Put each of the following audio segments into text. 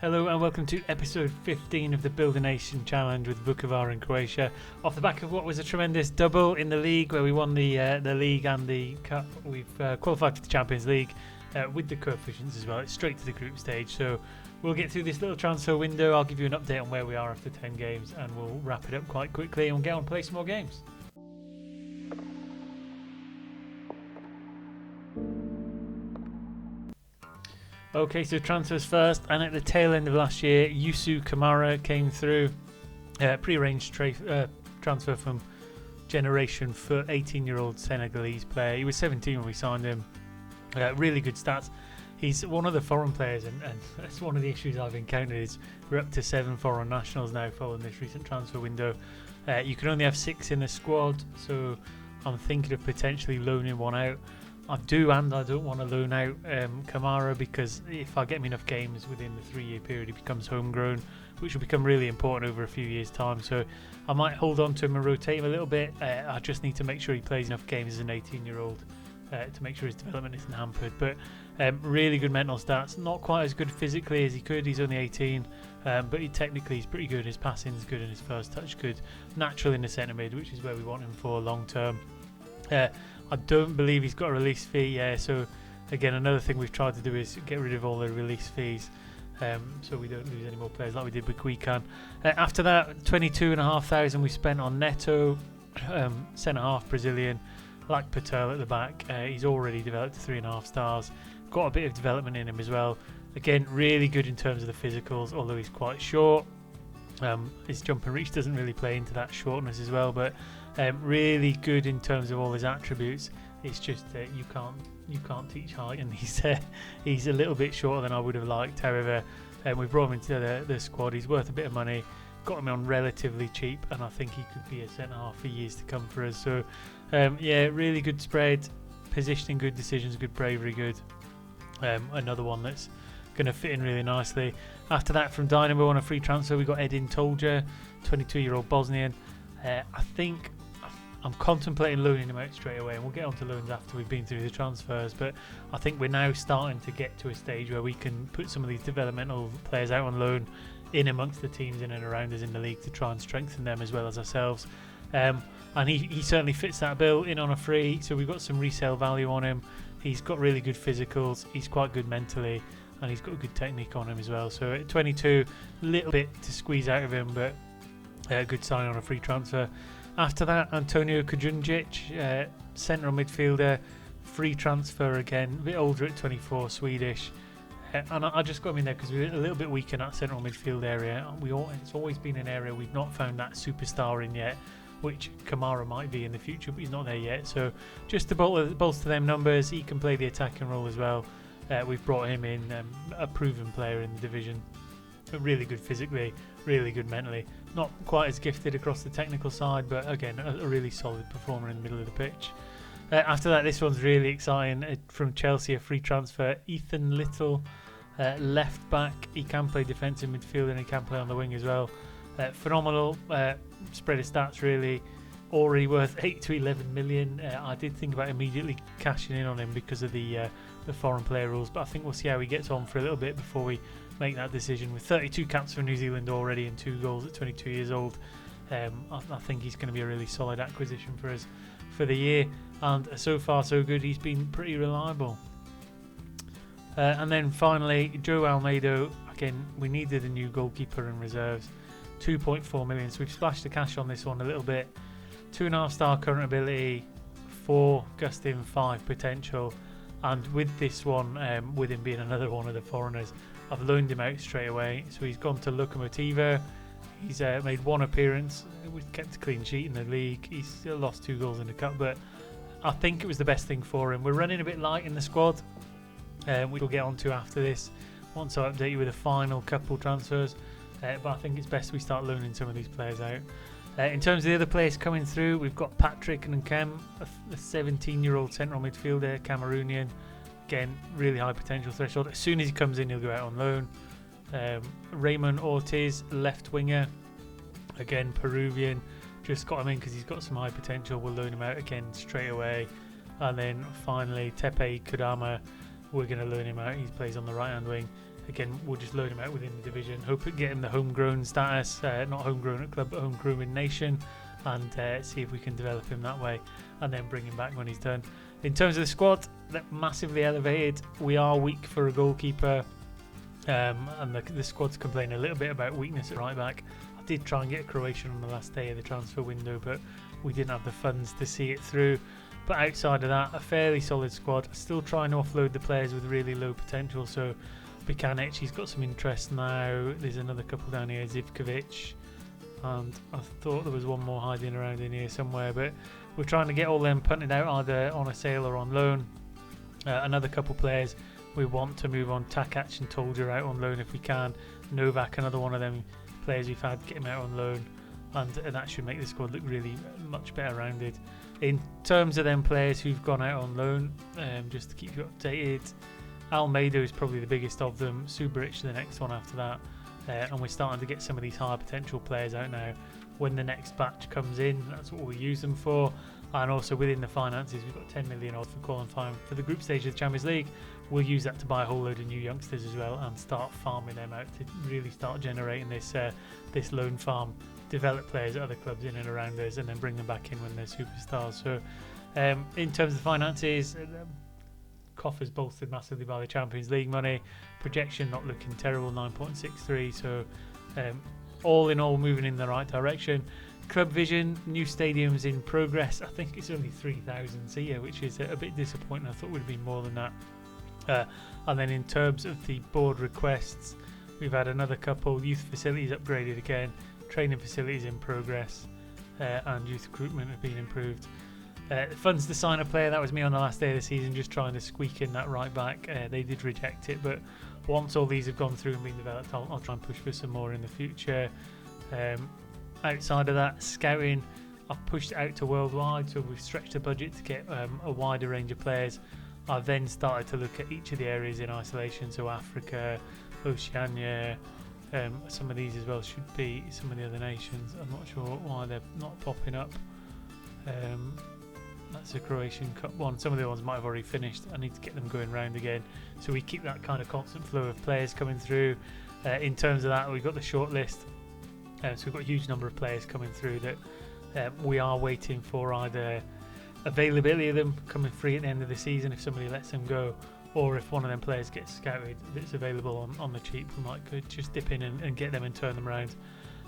Hello and welcome to episode 15 of the Build a Nation Challenge with Vukovar in Croatia. Off the back of what was a tremendous double in the league where we won the league and the cup, we've qualified for the Champions League with the coefficients as well. It's straight to the group stage, so we'll get through this little transfer window. I'll give you an update on where we are after 10 games and we'll wrap it up quite quickly and we'll get on and play some more games. Okay, so transfers first, and at the tail end of last year, Yusu Kamara came through, pre-arranged transfer from Generation for 18-year-old Senegalese player. He was 17 when we signed him. Really good stats. He's one of the foreign players, and that's one of the issues I've encountered is we're up to 7 foreign nationals now following this recent transfer window. You can only have 6 in the squad, so I'm thinking of potentially loaning one out. I do and I don't want to loan out Kamara because if I get him enough games within the 3-year period he becomes homegrown, which will become really important over a few years time, so I might hold on to him and rotate him a little bit. I just need to make sure he plays enough games as an 18-year-old to make sure his development isn't hampered, but really good mental stats, not quite as good physically as he could. He's only 18, but technically he's pretty good. His passing's good and his first touch good, natural in the centre mid, which is where we want him for long term. I don't believe he's got a release fee, so again another thing we've tried to do is get rid of all the release fees so we don't lose any more players like we did with Quican. After that, 22,500 we spent on Neto, centre half Brazilian, like Patel at the back. He's already developed to 3.5 stars, got a bit of development in him as well. Again, really good in terms of the physicals, although he's quite short. His jump and reach doesn't really play into that shortness as well, but really good in terms of all his attributes. It's just you can't teach height, and he's a little bit shorter than I would have liked. However, we brought him into the squad. He's worth a bit of money, got him on relatively cheap, and I think he could be a centre half for years to come for us. So yeah, really good spread, positioning, good decisions, good bravery, good. Another one that's going to fit in really nicely. After that, from Dynamo on a free transfer, we got Edin Tolja, 22-year-old Bosnian. I think I'm contemplating loaning him out straight away, and we'll get on to loans after we've been through the transfers, but I think we're now starting to get to a stage where we can put some of these developmental players out on loan in amongst the teams in and around us in the league to try and strengthen them as well as ourselves. And he certainly fits that bill, in on a free, so we've got some resale value on him. He's got really good physicals, he's quite good mentally, and he's got a good technique on him as well. So at 22, a little bit to squeeze out of him, but a good sign on a free transfer. After that, Antonio Kujundjic, central midfielder, free transfer again, a bit older at 24, Swedish. And I just got him in there because we're a little bit weak in that central midfield area. It's always been an area we've not found that superstar in yet, which Kamara might be in the future, but he's not there yet. So just to bolster them numbers, he can play the attacking role as well. We've brought him in, a proven player in the division, really good physically, really good mentally, not quite as gifted across the technical side, but again a really solid performer in the middle of the pitch. After that, this one's really exciting, from Chelsea, a free transfer, Ethan Little, left back. He can play defensive midfield and he can play on the wing as well. Phenomenal spread of stats, really, already worth 8 to 11 million. I did think about immediately cashing in on him because of the foreign player rules, but I think we'll see how he gets on for a little bit before we make that decision. With 32 caps for New Zealand already and 2 goals at 22 years old, I think he's going to be a really solid acquisition for us for the year, and so far so good. He's been pretty reliable. And then finally, Joe Almeida. Again, we needed a new goalkeeper in reserves, 2.4 million, so we've splashed the cash on this one a little bit. 2.5 star current ability, 4 gusting, 5 potential, and with this one, with him being another one of the foreigners, I've loaned him out straight away. So he's gone to Lokomotiva. He's made 1 appearance. We've kept a clean sheet in the league. He's still lost 2 goals in the cup, but I think it was the best thing for him. We're running a bit light in the squad, which we'll get on to after this, once I update you with the final couple transfers. But I think it's best we start loaning some of these players out. In terms of the other players coming through, we've got Patrick Nkem, a 17-year-old central midfielder, Cameroonian. Again, really high potential threshold. As soon as he comes in, he'll go out on loan. Raymond Ortiz, left winger, again Peruvian. Just got him in because he's got some high potential. We'll loan him out again straight away. And then finally, Tepe Kodama, we're going to loan him out. He plays on the right-hand wing. Again, we'll just load him out within the division, hope to get him the homegrown status, not homegrown at club, but homegrown in nation, and see if we can develop him that way, and then bring him back when he's done. In terms of the squad, they're massively elevated. We are weak for a goalkeeper, and the squad's complaining a little bit about weakness at right back. I did try and get a Croatian on the last day of the transfer window, but we didn't have the funds to see it through. But outside of that, a fairly solid squad. Still trying to offload the players with really low potential. So Bikanic, he's got some interest now. There's another couple down here, Zivkovic, and I thought there was one more hiding around in here somewhere, but we're trying to get all them punted out either on a sale or on loan. Another couple players we want to move on. Takac and Tolja out on loan if we can. Novak, another one of them players we've had, get him out on loan, and that should make the squad look really much better rounded. In terms of them players who've gone out on loan, just to keep you updated, Almeida is probably the biggest of them, Subaric the next one after that, and we're starting to get some of these high potential players out now. When the next batch comes in, that's what we'll use them for. And also within the finances, we've got 10 million odd for qualifying for the group stage of the Champions League. We'll use that to buy a whole load of new youngsters as well and start farming them out to really start generating this loan farm, develop players at other clubs in and around us, and then bring them back in when they're superstars. So in terms of finances, coffers bolstered massively by the Champions League money. Projection not looking terrible, 9.63. So all in all, moving in the right direction. Club vision, new stadiums in progress. I think it's only 3,000 seater, which is a bit disappointing. I thought it would be more than that. And then in terms of the board requests, we've had another couple. Youth facilities upgraded again, training facilities in progress, and youth recruitment have been improved. Funds to sign a player, that was me on the last day of the season, just trying to squeak in that right back. They did reject it, but once all these have gone through and been developed, I'll try and push for some more in the future. Outside of that, scouting, I've pushed it out to worldwide, so we've stretched the budget to get a wider range of players. I've then started to look at each of the areas in isolation, so Africa, Oceania, some of these as well should be some of the other nations. I'm not sure why they're not popping up. That's a Croatian Cup one. Some of the ones might have already finished. I need to get them going round again, so we keep that kind of constant flow of players coming through. In terms of that, we've got the short list, so we've got a huge number of players coming through that we are waiting for either availability of them coming free at the end of the season if somebody lets them go, or if one of them players gets scouted that's available on the cheap, we might could just dip in and get them and turn them around.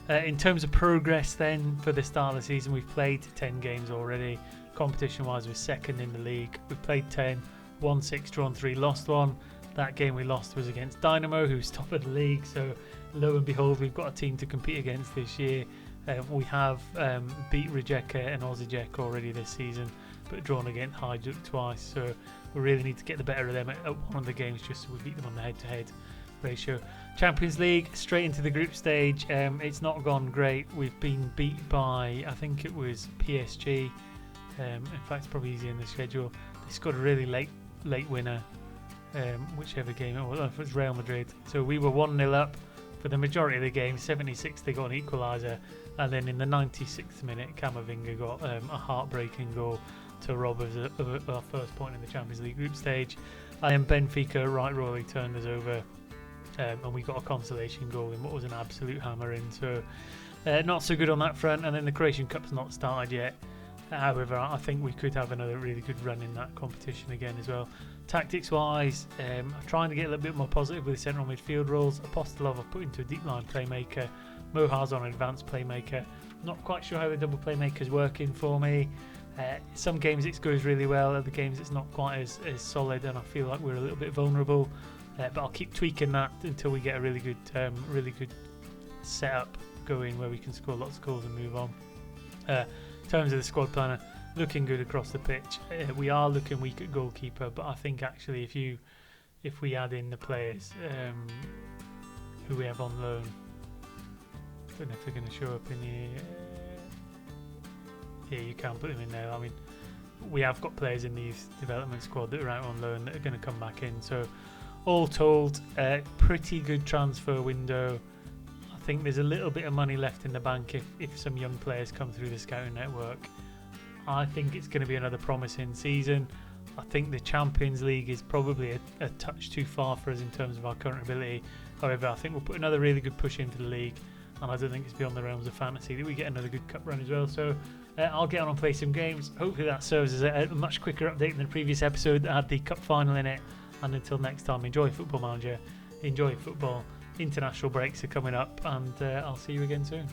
In terms of progress then, for the start of the season, we've played 10 games already. Competition wise, we're second in the league. We've played 10, won 6, drawn 3, lost 1. That game we lost was against Dynamo, who's top of the league, so lo and behold, we've got a team to compete against this year. We have beat Rijeka and Osijek already this season, but drawn against Hajduk twice, so we really need to get the better of them at one of the games just so we beat them on the head-to-head ratio. Champions League, straight into the group stage. It's not gone great. We've been beat by, I think it was PSG. In fact, it's probably easier in the schedule. They scored a really late winner, whichever game it was. It was Real Madrid. So we were 1-0 up for the majority of the game. 76 they got an equaliser, and then in the 96th minute, Camavinga got a heartbreaking goal to rob us of our first point in the Champions League group stage. And then Benfica right royally turned us over, and we got a consolation goal in what was an absolute hammering. So not so good on that front. And then the Croatian Cup's not started yet. However, I think we could have another really good run in that competition again as well. Tactics-wise, I'm trying to get a little bit more positive with the central midfield roles. Apostolov I've put into a deep line playmaker. Mohar's on an advanced playmaker. Not quite sure how the double playmaker's working for me. Some games it goes really well, other games it's not quite as solid, and I feel like we're a little bit vulnerable. But I'll keep tweaking that until we get a really good setup going where we can score lots of goals and move on. In terms of the squad planner, looking good across the pitch. We are looking weak at goalkeeper, but I think actually if we add in the players who we have on loan, I don't know if they're going to show up in here. Yeah, you can put them in there. I mean, we have got players in the youth development squad that are out on loan that are going to come back in. So all told, pretty good transfer window. I think there's a little bit of money left in the bank if some young players come through the scouting network. I think it's going to be another promising season. I think the Champions League is probably a touch too far for us in terms of our current ability. However, I think we'll put another really good push into the league, and I don't think it's beyond the realms of fantasy that we get another good cup run as well. So I'll get on and play some games. Hopefully that serves as a much quicker update than the previous episode that had the cup final in it. And until next time, enjoy Football Manager, enjoy football. International breaks are coming up, and I'll see you again soon.